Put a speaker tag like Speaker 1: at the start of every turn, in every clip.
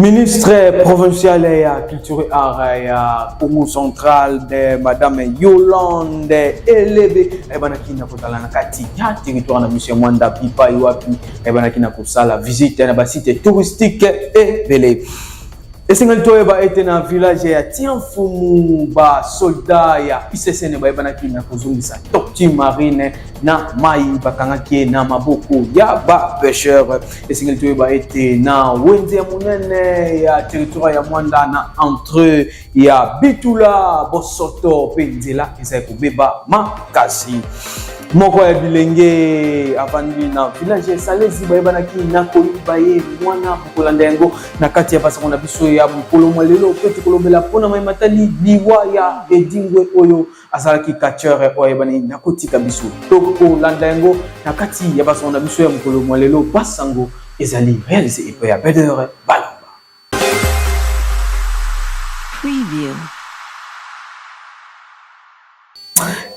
Speaker 1: Ministre provincial ya culture et art ya Congo central de Madame Yolande Elebe ebanaki na kotala na kati ya territoire na monsieur Mwanda Pipa iwapi ebanaki na kusala visite na basite touristique et belé. Esengali toyeba ete na village ya Tianfumu ba soldat ya ICC ne bayebanaki na kozongisa tortue marine na mai bakangaki na maboko ya ba pêcheur. Esengali toyeba ete na wenze ya munene ya territoire ya Mwanda na entre ya Bitula Bosoto pe nzela ezali kobeba makasi. Moko ya bilenge avandi na village Salezi bayebanaki na koyiba ye mwana kolanda yango na kati ya basako na biso ya mukolo lelo pe tukolobela pona mai matali liwa ya Edingwe oyo azalaki catcheur oyo bani na kotika biso tokolanda yango na kati ya basako na biso ya mukolo lelo basango ezali réalisé et ya Pedro Balamba.
Speaker 2: Preview.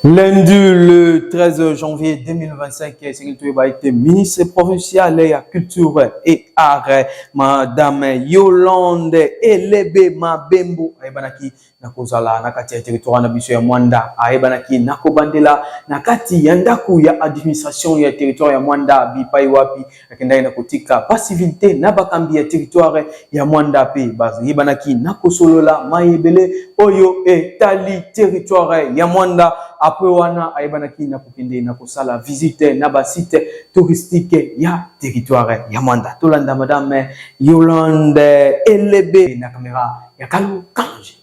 Speaker 1: Lundi le 13 janvier 2025, Sengil Toyeba été ministre provincial de la culture et art, Madame Yolande Elebe Mabembo, Aebanaki Nakozala, Nakati territoire na biso ya Mwanda, Aebanaki Nakobandela, Nakati Yandaku ya administration ya territoire ya Mwanda, Bipai Wapi, Akenda Nakotika, passivité, Nabakambi ya territoire ya Mwanda P, Aebanaki Nakosolola, Maebele, Oyo et Tali territoire ya Mwanda. Après wana ayebanaki na kokende na kosala visite na ba site touristique ya territoire ya Mwanda. Tolanda Madame Yolande Elebe na caméra ya Kalu Kanji.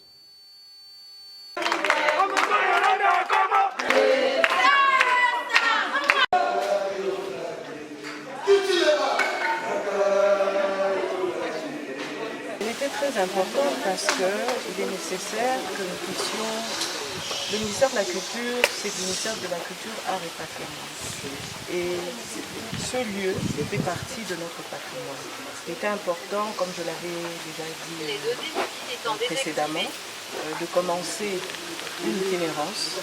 Speaker 3: Il était très important parce qu'il est nécessaire que nous puissions. Le ministère de la Culture, c'est le ministère de la Culture, Art et Patrimoine. Et ce lieu fait partie de notre patrimoine. Il était important, comme je l'avais déjà dit précédemment, de commencer une itinérance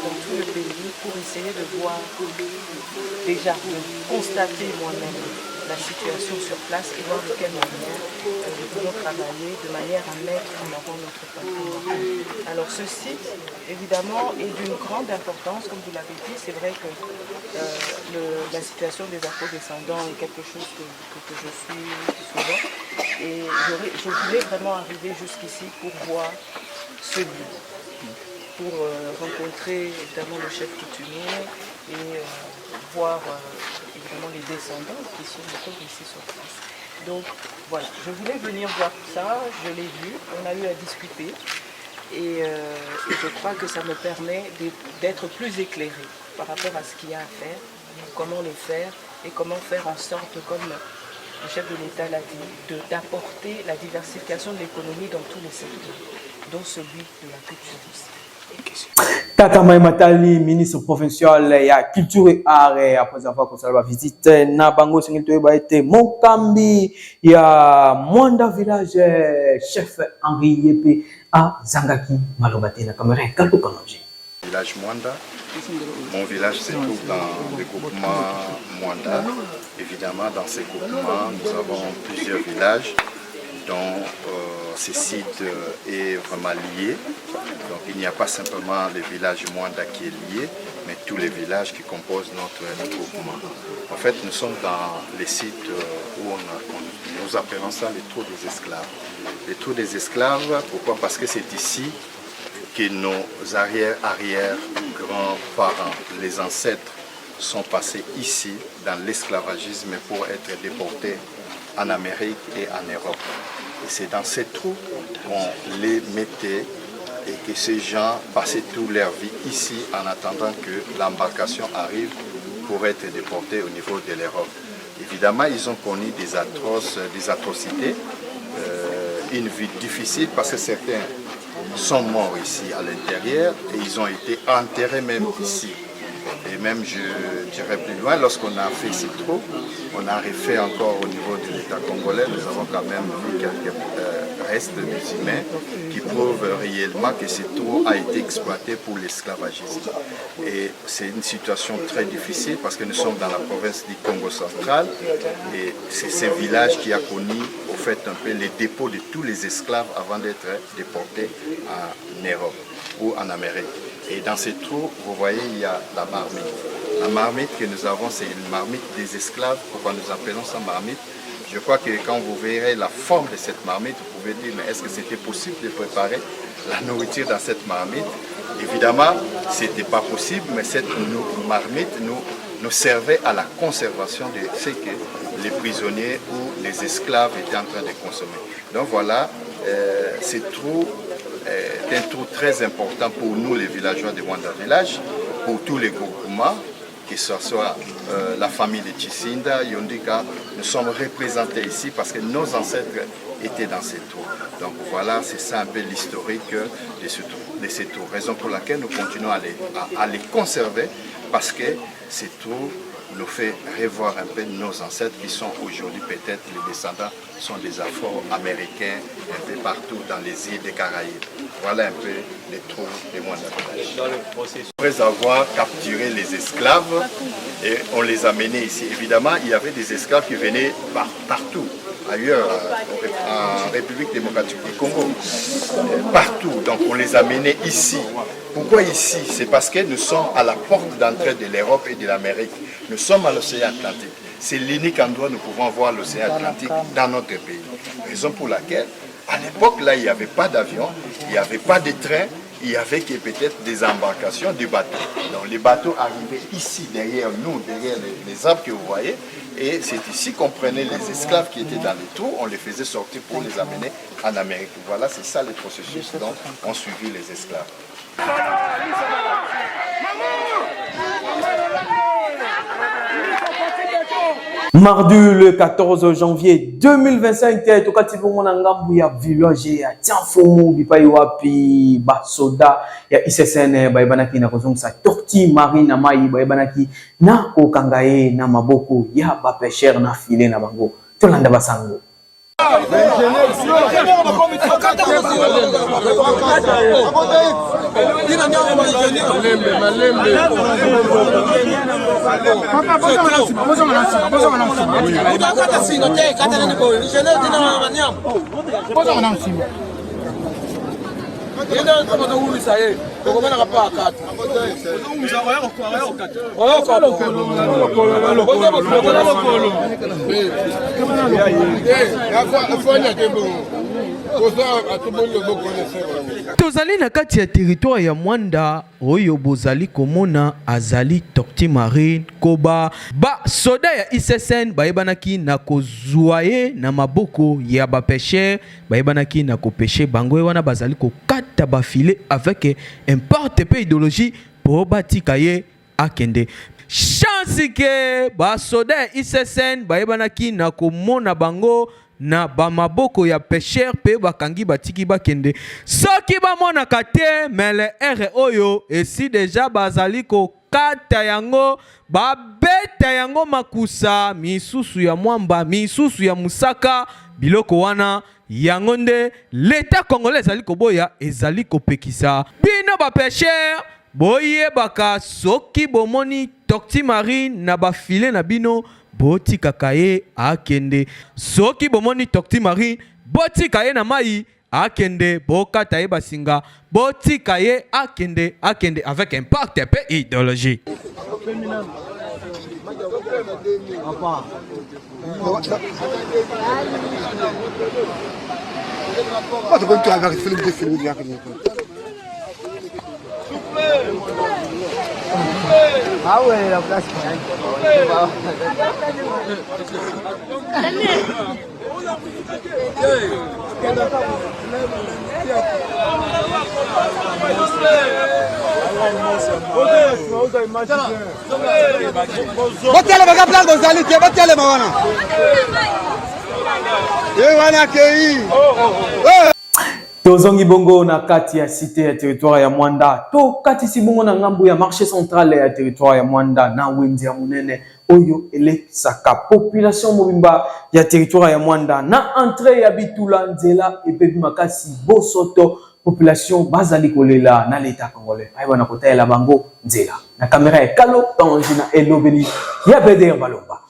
Speaker 3: dans tout le pays pour essayer de voir, déjà de constater moi-même la situation sur place et voir de quelle manière nous pouvons travailler de manière à mettre en avant notre patrimoine. Alors ce site, évidemment, est d'une grande importance, comme vous l'avez dit. C'est vrai que la situation des afro-descendants est quelque chose que je suis souvent. Et je voulais vraiment arriver jusqu'ici pour voir ce lieu, pour rencontrer évidemment le chef coutumier et voir évidemment les descendants qui sont encore ici sur place. Donc voilà, je voulais venir voir ça, je l'ai vu, on a eu à discuter et je crois que ça me permet d'être plus éclairé par rapport à ce qu'il y a à faire, comment le faire et comment faire en sorte, comme le chef de l'État l'a dit, d'apporter la diversification de l'économie dans tous les secteurs, dont celui de la culture aussi.
Speaker 1: Tata Matali, ministre provincial ya culture et art, après avoir conservé la visite na bango Sengil Toyeba été Mokambi ya Mwanda village chef Henri Yepe à Zangaki Malobate na caméra Kalu Kanji.
Speaker 4: Village Mwanda. Mon village se trouve dans le groupement Mwanda. Évidemment, dans ces groupements, nous avons plusieurs villages dont ce site est vraiment lié. Donc il n'y a pas simplement le village Mwanda qui est lié, mais tous les villages qui composent notre groupement. En fait, nous sommes dans les sites où nous appelons ça les trous des esclaves. Les trous des esclaves, pourquoi? Parce que c'est ici que nos arrière-grands-parents, les ancêtres, sont passés ici dans l'esclavagisme pour être déportés en Amérique et en Europe. Et c'est dans ces trous qu'on les mettait et que ces gens passaient toute leur vie ici en attendant que l'embarcation arrive pour être déportés au niveau de l'Europe. Évidemment, ils ont connu des atrocités, une vie difficile parce que certains sont morts ici à l'intérieur et ils ont été enterrés même ici. Et même, je dirais plus loin, lorsqu'on a fait ces trous, on a refait encore au niveau de l'État congolais, nous avons quand même vu quelques restes humains qui prouvent réellement que ce trou a été exploité pour l'esclavagisme. Et c'est une situation très difficile parce que nous sommes dans la province du Congo central et c'est ce village qui a connu au fait un peu les dépôts de tous les esclaves avant d'être déportés en Europe ou en Amérique. Et dans ces trous, vous voyez, il y a la marmite. La marmite que nous avons, c'est une marmite des esclaves. Pourquoi nous appelons ça marmite? Je crois que quand vous verrez la forme de cette marmite, vous pouvez dire, mais est-ce que c'était possible de préparer la nourriture dans cette marmite? Évidemment, ce n'était pas possible, mais cette marmite nous servait à la conservation de ce que les prisonniers ou les esclaves étaient en train de consommer. Donc voilà, ces trous est un trou très important pour nous, les villageois de Mwanda Village, pour tous les groupements, que ce soit la famille de Chisinda, Yondika. Nous sommes représentés ici parce que nos ancêtres étaient dans ces trous. Donc voilà, c'est ça un peu l'historique de ces trous. Raison pour laquelle nous continuons à les conserver parce que ces trous nous fait revoir un peu nos ancêtres qui sont aujourd'hui peut-être les descendants sont des Afro-Américains un peu partout dans les îles des Caraïbes. Voilà un peu les trous de Mwanda Village. Après avoir capturé les esclaves et on les a menés ici, évidemment il y avait des esclaves qui venaient partout ailleurs en République démocratique du Congo, partout. Donc on les a menés ici. Pourquoi ici? C'est parce que nous sommes à la porte d'entrée de l'Europe et de l'Amérique. Nous sommes à l'océan Atlantique. C'est l'unique endroit où nous pouvons voir l'océan Atlantique dans notre pays. Raison pour laquelle, à l'époque, là, il n'y avait pas d'avion, il n'y avait pas de train, il y avait peut-être des embarcations, des bateaux. Donc les bateaux arrivaient ici, derrière nous, derrière les arbres que vous voyez. Et c'est ici qu'on prenait les esclaves qui étaient dans les trous, on les faisait sortir pour les amener en Amérique. Voilà, c'est ça le processus dont ont suivi les esclaves.
Speaker 1: Mardi le 14 janvier 2025, tokati bongo na ngambu ya village ya Tianfomu bipai wapi basoda ya ISSN bayebanaki na kozongisa torti marine na mai bayebanaki na kokangaye na maboko ya bapêcheur na filet na bango. Tolanda basango.
Speaker 2: Tozali na kati ya territoire ya Mwanda oyo bozali komona azali torti marine koba ba soda ya ISSN bayebanaki na kozwaye na maboko ya ba pêcheur bayebanaki na ko pêcher bango wana bazali ko kata ba filet avec un porte pe idéologie pour batika ye akende. Chance que ba soda ya ISSN bayebanaki na komona bango na ba maboko ya pêcheur pe bakangi batiki bakende soki ba mona kate mele ere oyo esi deja bazali ko kata yango ba beta yango makusa misusu ya mwamba misusu ya musaka biloko wana yango nde l'État congolais ezali koboya ezali kopekisa bino ba pêcheur boye baka soki bomoni torti marine na ba filet na bino boti kakaye akende soki bomoni torti marine boti kaye na mai akende bokata ye basinga boti kaye akende avec impact et idéologie.
Speaker 5: Ah ouais, la place.
Speaker 1: Tozongi bongo na kati ya cité ya territoire ya Mwanda to kati si bongo na ngambu ya marché central ya territoire ya Mwanda na wenzi ya munene oyo elekisaka population mobimba ya territoire ya Mwanda na entrée ya bitula nzela epebi makasi bosoto population bazali kolela na l'état congolais ayi wana kotayela bango nzela na caméra ya Kalo Tangi na elobeli ya BDR Balomba.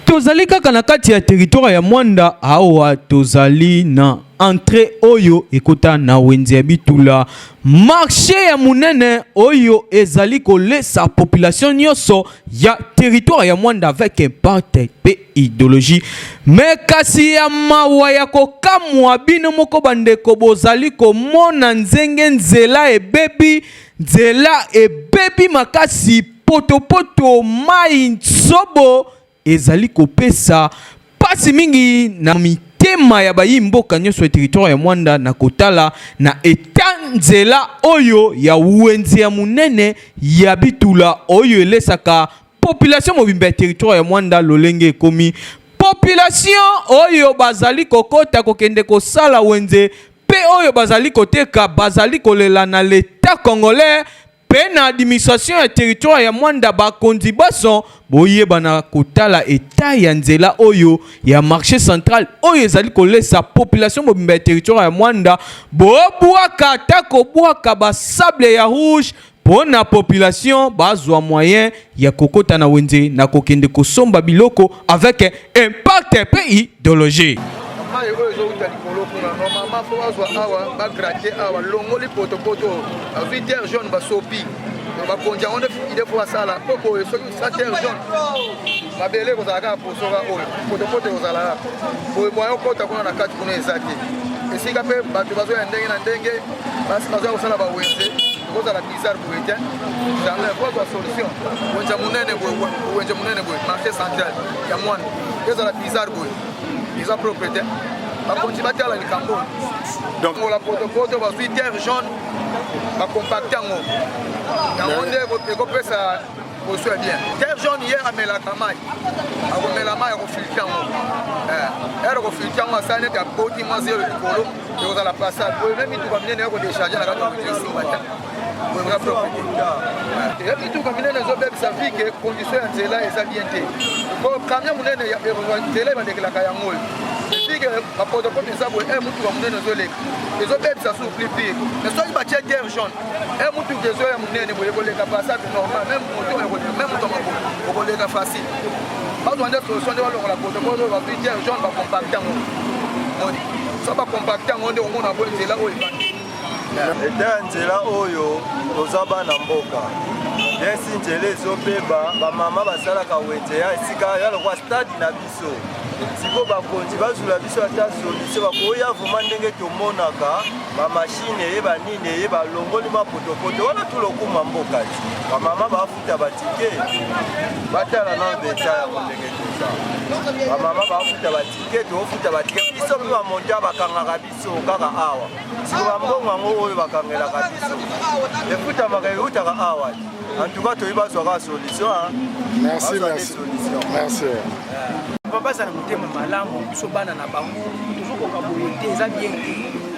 Speaker 2: Tozali kaka na kati ya territoire ya Mwanda awa tozali na entrée oyo ekota na wenze ya bitula marché ya munene oyo ezali kolesa population nyonso ya territoire ya Mwanda avec impact pe idéologie mais kasi ya mawa ya kokamwa bino moko bandeko bozali komona nzenge nzela ebebi makasi potopoto mai nsobo ezali kopesa pasi mingi na mitema ya bayi mboka nyonso ya territoire ya Mwanda na kotala na etanzela oyo ya wenze ya munene ya bitula oyo elesaka population mobimba ya territoire ya Mwanda lolenge ekomi population oyo bazali kokota kokende kosala wenze pe oyo bazali koteka bazali kolela na l'état congolais pe na administration ya territoire ya Mwanda bakonzi baso boyeba na kotala etat ya nzela oyo ya marché central oyo ezali kolesa population mobimba ya territoire ya Mwanda bobuaka atako buaka ba sable ya rouge pona population bazwa moyen ya kokota na wenze na kokende kosomba biloko avec impact pe idéologie.
Speaker 6: Mayi oyo ezouta likolo kuna normalement fo azwa awa bagrate awa longoli potopoto vitere jaune basopi bakonzi yango nde ide fo asala po boye soki vitere jaune mabele kozala kaka posoka oyo potopoto ekozala kaka boye moyen okota kuna na kati kuna eza te esika mpe bato bazoya ndenge na ndenge bazoya kosala bawenze ekozala bizarre boye te jamais kozwa solution wenze munene boye marché central ya Mwanda ezala bizarre boye ils ont propriété. Va continuer à la Cambo. Donc, la potopoto va suivre terre jaune, va compacter en haut. Et on est ça pour soi bien. Terre jaune hier à Melakamaï. À Melamai, on filtre en haut. Elle a filtré en haut, ça n'est qu'à côté, moi, zéro du colo. Et on a la place. Même si tu vas venir décharger la gare de ce matin. Vous avez propriété. Et puis tout comme il y a des autres, ça fait que les conditions de là, elles sont bien. Quand il y a des gens qui ont des gens depuis que la protocole des arbres est un mouton comme nous les autres bêtes ça souffle pire mais soit il va tirer terre jaune un mouton des autres est mouton pour les capacités normal même mouton pour les facile pas besoin de solution de la protocole va tirer terre jaune va compacter on ça va compacter on est au monde à voir là où il va
Speaker 7: eta nzela oyo tozaba na mboka nesi nzela ezobeba bamama basalaka wenze ya esika ya lokwa stade na biso siko bakonzi bazula biso ata solution bakoya vuma ndenge tomonaka bamashine eyeba nini eyeba longoli mapotopoto wana tulokuma mboka ti bamama bafuta batike batala na beta ya ndenge toza bamama bafuta batike tofuta batike biso mpe bamondia bakangaka biso kaka awa siko bambongo yango oyo bakangelaka biso efutamaka eutaka awa en tout cas toyeba zwaka solution.
Speaker 6: Merci.
Speaker 8: Papa ça nous tient malamu biso bana na bango toujours ko boyete za bien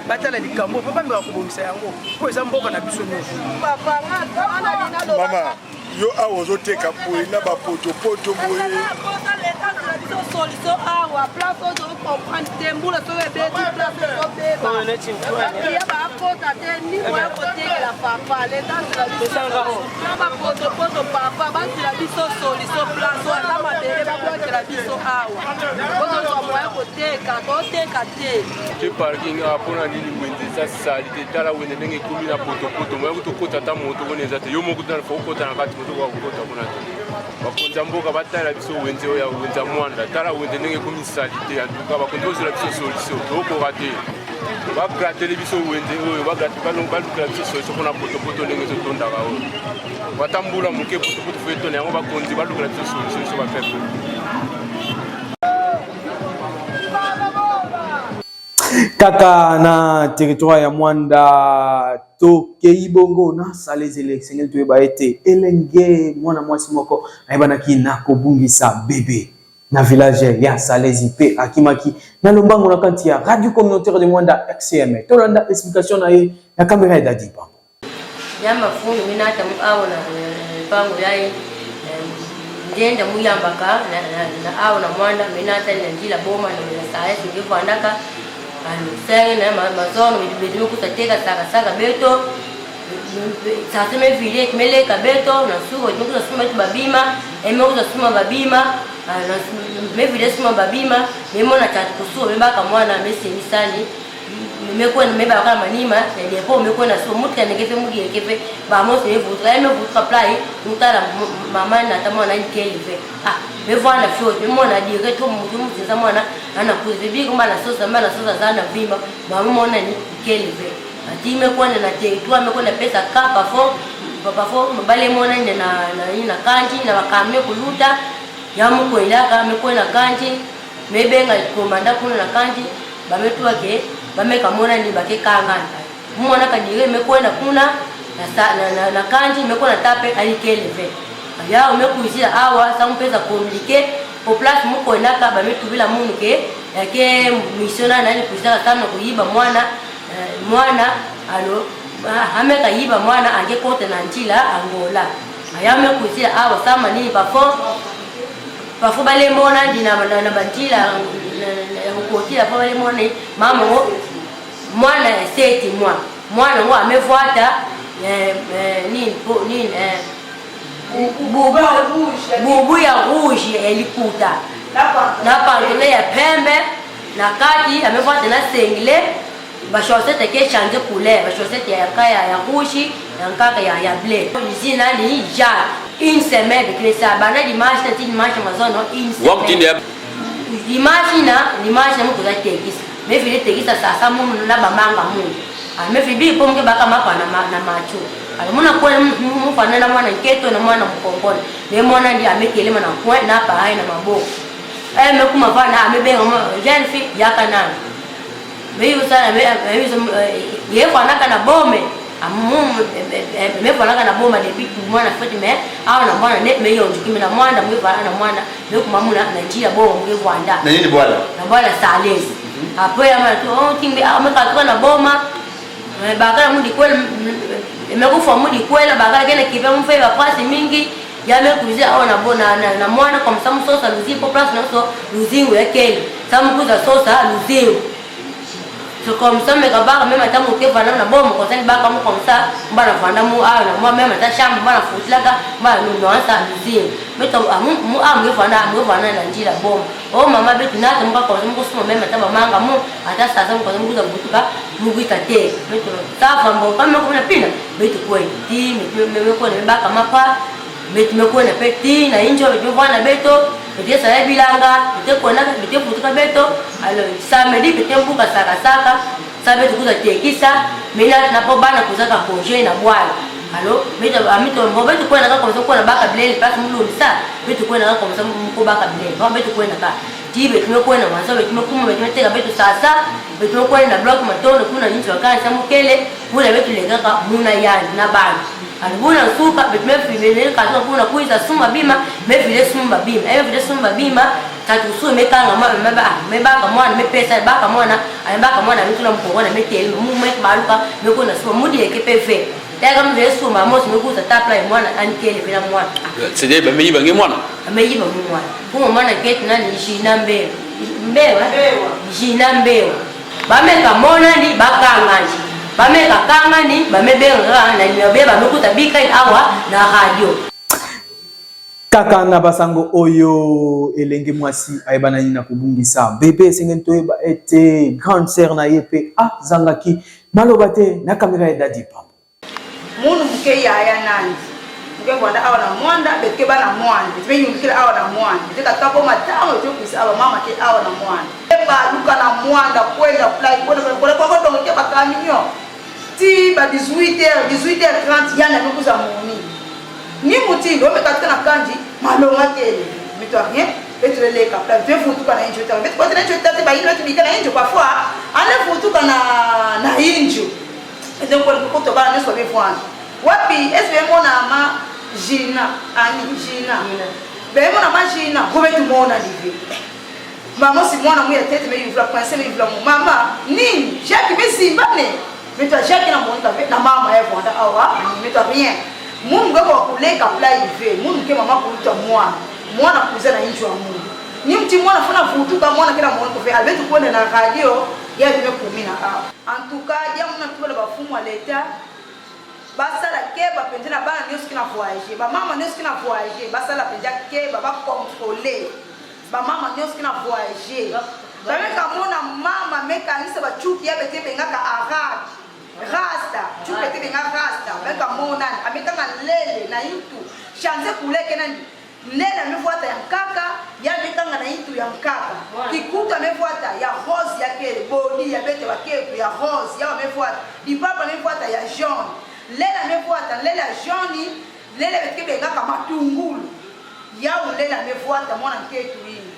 Speaker 8: batala likambo papa mba ko bomisa yango ko eza mboka na biso nyonso papa
Speaker 6: mama yo awozoteka boye na bapotopoto boye
Speaker 9: solution awa place oyo comprendre tembula to ebe di place to beba on est une fois ya ba kota te ni wa kotekela papa l'état de la bisanga na ba poto papa ba la biso solution place o ata mabele ba kotekela biso awa ozo to moya koteka koteka te
Speaker 10: ke parking apona nini wende sa salite tala wende ndenge kumi na poto moya kutokota ta moto koneza te yo moko tana fokota na kati moto kwa kukota kuna te bakonza mboka batala biso wenze oya wenza Mwanda tala wende ndenge komi salite en tout cas bakonza ozela biso solution tokoka te bagratele biso wende oyo balukela biso solution mpona potopoto ndenge ezotondaka oyo batambula moke potopoto fo etone yango bakonzi balukela biso solution biso bapeuple.
Speaker 1: Kaka na territoire ya Mwanda to keibongo na salezele sengel to eba ete elenge mwana mwasi moko ayebana ki na kobungisa bébé na village ya Salezi pe akimaki na lombango na kanti ya radio communautaire de Mwanda XCM. Tolanda explication na ye ya caméra ya Daddy Pambo.
Speaker 11: Yamba fungu minata au na pango yai ndenda muyambaka na au na Mwanda minata na njila boma na Salezi ngipo andaka senge na mazono bidimu kutateka saka beto sasa mevile meleka beto na suko nikuza suma babima emekuza suma babima na mevile suma babima memona tatu kusuo membaka mwana mesemisani mekwe meba kama manima ndipo mekwe na so mutka negefe mugi ekefe ba mo se vutra eme vutra plai mutara mama na tamona nkelive bevana fyo memona dire to mudu mutza mwana ana kuzibi kuma na sosa zana vima ba mona ni kelive ati mekwe na teitwa mekwe na pesa kapa fo mbale mona na kanji na wakamne kuluta yamu kwendaka mekwe na kanji mebenga komanda kuna na kanji bametwa ke bameka mona ni bake kangana mwana kadire mekwenda kuna na kanji mekona tape alikeleve ya umekuizia awa sa mpeza communiquer au place muko ndaka bametu bila mungu ke yake misiona nani kuzaka sana kuiba mwana alo ameka yiba mwana angekote na njila Angola aya umekuizia awa sama nini bafo bale mona dina na bantila ukotila kwa wale mama mwana seti mwana ngo amefuata bubu ya rouge elikuta na pantole ya pembe na kati amefuata na sengle ba chaussette ke change couleur ba chaussette ya kaya ya rouge na kaka ya bleu zina ni ja une semaine que ça bana dimanche mazono une semaine Dimanche mko za tegisa. Mevile tegisa sasa mumu na bamanga mungu. Mevibi pomke baka mapa na macho. Alimuna kwa mfana na mwana nketo na mwana mkongoni. Ne mwana ndi amekelema na kwa na pa hai na maboko. Mekuma vana amebenga jeune fille yaka nani. Meyo sana ye kwa naka na bome. Mefana kana boma depuis mwana fati me au na mwana net meyo njukimi na mwana mwevana na mwana mekumamuna na njia boma mwevanda
Speaker 12: na nini bwana
Speaker 11: na bwana Salezi hapo ya mtu kimbe amekatoka na boma bakala mudi kweli imekufa mudi kweli bakala kile kipe mfeva pasi mingi yamekuzia au na bona na mwana kwa msamu sosa luzipo plus na so luzingo yake samukuza sosa luzingo so comme ça mais kabaka même tamu ke vana na bomo ko tani baka mu comme ça mbana vanda mu a na mo même ta shamba mbana futlaga mbana no ansa luzingo beto mu vana na njira bomo o mama betu na tamu ko mu ko même ta manga mu ata sasa mu ko mu kuza butuka mu kuita te beto ta fambo kama ko na pina betu ko ti me ko ne baka mapa betu me ko na peti na injo betu vana beto bete sala bilanga bete kona bete futuka beto alo samedi bete mbuka saka sabe tukuza tekisa mina na po bana kuzaka congé na bwala alo bete amito mbobe tu kwenda kwa sababu baka blele pas muluni sa bete kwenda kwa sababu mko baka blele ba bete kwenda ka tibe tumekwenda mwanzo bete tumekuma bete tega betu sasa bete kwenda na block matono kuna nchi wakati samukele kule betu legaka muna yani na bana alibuna suka betumefibele kazo kuna kuiza sumba bima mefile sumba bima tatu su mekanga mebaka mwana mepesa baka mwana alibaka mwana mituna mkongona metele mume baluka mekona sumba mudi ekepefe daga mve sumba mosi mekuza tapla mwana ankele bila mwana
Speaker 12: c'est ba meyiba nge mwana
Speaker 11: ameyiba mwana kuma mwana ketu nani jina mbewa bameka mona ni bakangaji bameka kanga ni bamebenga na nyobeba mekuta bika awa na radio
Speaker 1: kaka na basango oyo elenge mwasi ayebana na kubungisa bebe sengento eba ete grande sœur na yepe zangaki malobate na kamera ya Daddy Pambo
Speaker 13: munu mke ya nandi mke bwanda awa na mwanda betke bana mwanda betme yungikira awa na mwanda beteka kapo matano tu kusa awa mama ke awa na mwanda eba luka na mwanda kwenda fly kwa koto mke bakaminyo ti ba 18h30 yana mekuza muni ni mutindo omekatika na kanji malonga tele mito rien betrele kapla te futuka na injo ta bet kwa tena injo ta ba ino tibika na injo parfois ana futuka na injo ete kwa koto ba neso be fwana wapi eswe mona ma jina ani jina ben mon machine ko betu mona live maman si mwana mu ya tete me yuvla penser me yuvla mama nini Jacques me simbane mais toi Jacques na monta na mama ya bonda awa mais toi rien mungu kwa kuleka pla hivi mungu ke mama kuita mwana kuza na injo ya mungu ni mti mwana funa futuka mwana kila mwana kwa albetu kuone na radio ya tume kumina awa en tout cas dia mwana tuba bafumu wa leta basala ke ba pendena bana nyo skina voyager ba mama nyo skina voyager basala penja ke ba contrôler ba mama nyo skina voyager ba meka mona mama meka nisa ba chuki ya bete benga ka arad rasta chuki bete benga rasta meka mona ameka lele na yitu chance kuleke nani nena mefuata ya kaka ya metanga na yitu ya kaka kikuta mefuata ya rose ya kele boni ya bete bakeku ya rose ya mefuata dipapa mefuata ya jaune lela mefuata lela jaune lela bete benga ka matungulu ya lela mefuata mwana nketu hii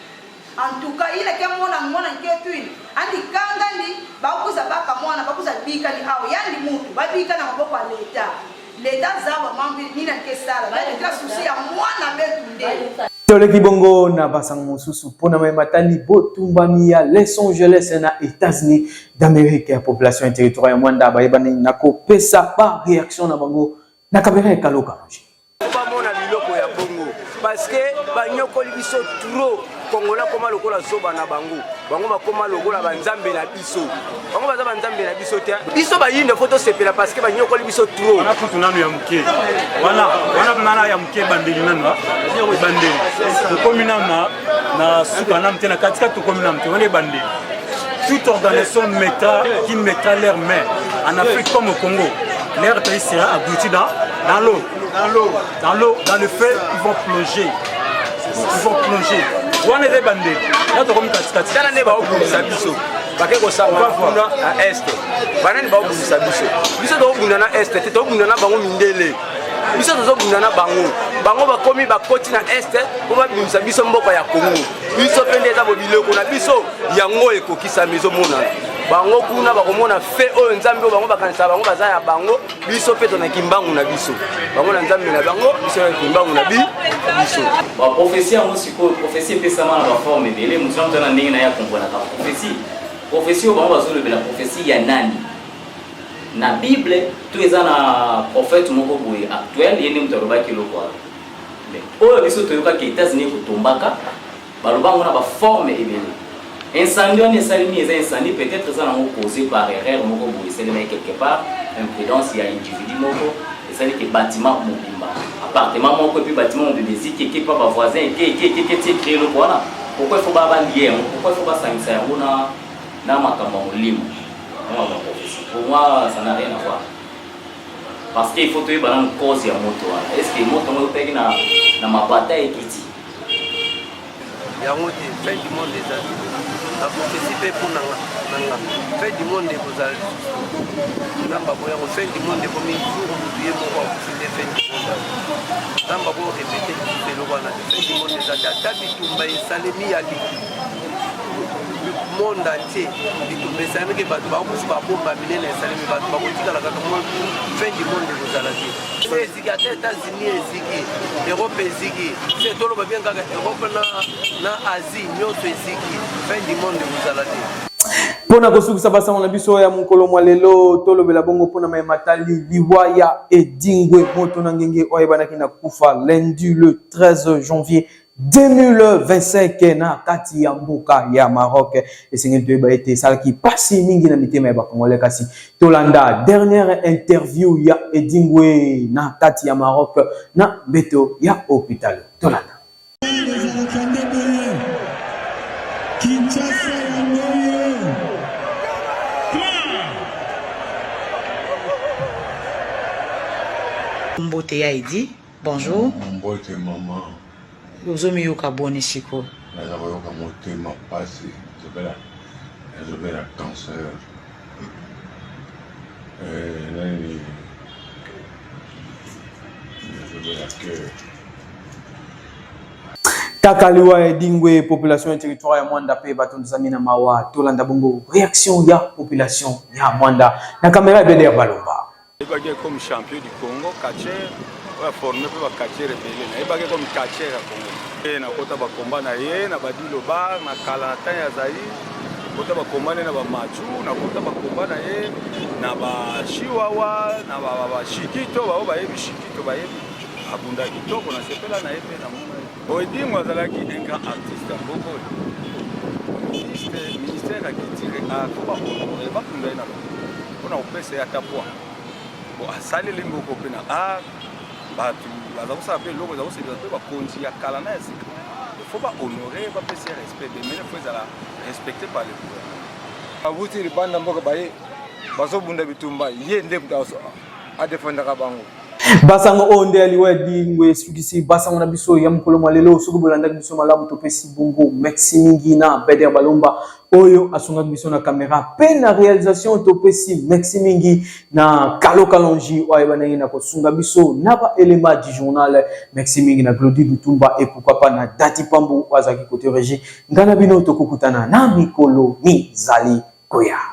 Speaker 13: en tout cas ile ke mwana nketu hii andi kanga ni bakuza baka mwana bakuza bika ni hao yandi mutu babika na maboko ya leta leta zaba mambi nina kesala ba susi ya mwana betu nde
Speaker 1: Tole kibongo na basang mususu pona matali botumbami ya Los Angeles na États-Unis d'Amérique ya population et territoire ya Mwanda ba yebani nako pesa ba réaction na bango na kamera kaloka
Speaker 8: ba mona biloko ya bongo parce que banyokoli biso trop kongola koma lokola zoba na bango bakoma lokola banzambe na biso bango baza banzambe na biso te biso bayinde photo sepela parce que banyokoli biso trop
Speaker 14: wana kutu nanu ya muke wana nana ya muke bandeli nanu bandeli tokomi na suka na mte na katika tokomi na mte wana bandeli toute organisation qui mettra leur main en Afrique comme au Congo leur pays sera abouti dans l'eau dans le feu ils vont plonger wana eza bandeli ya tokomi katikati
Speaker 8: tala nde baobundisa biso bake kosamba kuna na este banani baobundisa biso tokobunda na este te tokobunda na bango mindele biso tozobunda na bango bakomi bakoti na este po babundisa biso mboka ya Kongo biso mpe nde eza bobiloko na biso yango ekokisami ezomonana bango kuna bakomona fe oyo nzambe oyo bango bakanisa bango baza ya bango biso mpe tonaki mbangu na biso bango na nzambe na bango biso tonaki mbangu na biso
Speaker 15: baprophétie yango sikoyo prophétie epesama na baforme ebele motu na moto na ndenge na ye akomponaka prophétie oyo bango bazolobela prophétie ya nani na bible to eza na prophète moko boye actuel ye nde moto alobaki eloko wana oyo biso toyokaki États-Unis kotombaka balobango na baforme ebele incendie wana esalemi eza incendie peut-être eza nango causé par erreur moko boye esalemaki quelque part imprudence ya individu moko ezali ke bâtiment mobimba appartement moko epuis bâtiment mobimba eziki eke mpa bavoisin eke tie créé eloko wana pourquoi il faut babandiye yango pourquoi il faut basangisa yango na makambo ya molimo pour moi ça n'a rien à voir parce qu'il faut toyeba nanu cause ya moto wana est ce que moto ngo epeki na mapata ekiti
Speaker 8: yango te fin du monde eza la prophétie mpe mpo nanga fin du monde ekozala nzamba boyango fin du monde ekomi jour motu ye moko akufinde fin du monde nzamba boyo repete eloko wana te fin du monde eza te ata bitumba esalemi ya monde entier bitumba esalemiki bato bakokusu babomba minene esalemi bato bakotikala kaka fin du monde ekozala te eziki ata États-Unis eziki Europe eziki se toloba bien kaka Europe na Asie nyonso eziki fin du monde ekozala te
Speaker 1: pona kosukisa basango na biso ya mokolo mwa lelo tolobela bongo pona matali liwa ya Edingwe moto na ngenge oyebanaki na kufa lundi le 13 janvier 2025 na kati ya mboka ya Maroc esengeli toyeba ete esalaki pasi mingi na mitema ya bakongole kasi tolanda dernière interview ya Edingwe na kati ya Maroc na mbeto ya hôpital tolanda
Speaker 16: Mbote ya Edi, bonjour.
Speaker 17: Mbote maman.
Speaker 16: Uzomi yoka boni siko.
Speaker 17: Naza yoka motema pasi. Zobela cancer. Nani. Zobela cœur.
Speaker 1: Takaliwa Edingwe population et territoire ya Mwanda pe batonduzami na mawa tolanda bongo réaction ya population ya Mwanda na caméra de der Balomba.
Speaker 18: Il comme champion du Congo, catcher, formé pour catcher rebelle. Il comme catcher à Congo.
Speaker 7: na kota ba komba na ye na badilo ba na kala na ya zai kota ba komba na ba machu na kota ba komba na ye na ba chihuahua na ba shikito ba ye shikito ba ye abunda kitoko na sepela na ye pe na mona Odingo azalaki un grand artiste mboko ministère akitire akoba honore bakunda ye na mpona kopesa ye ata poa bo asaleli mboko mpe na art bato baza kosala mpe eloko eza koselisa mpe bakonzi ya kala na ya sika fo bahonore bapesa ye respect demene fo ezala respecté par le gouvernement abuti libanda mboka baye bazobunda bitumba ye nde mutu adefendaka bango
Speaker 1: basango onde aliwedi ngwe sukisi basango na biso ya mukolo mwa lelo suku bolanda biso malamu topesi bongo merci mingi na Beder Balomba oyo asunga biso na caméra pe na réalisation topesi merci mingi na Kalo Kalonji oyo banayi na kosunga biso na ba élément du journal merci mingi na Glody Lutumba et pourquoi pas na Dati Pambu wazaki côté régie ngana bino tokokutana na mikolo mizali koya.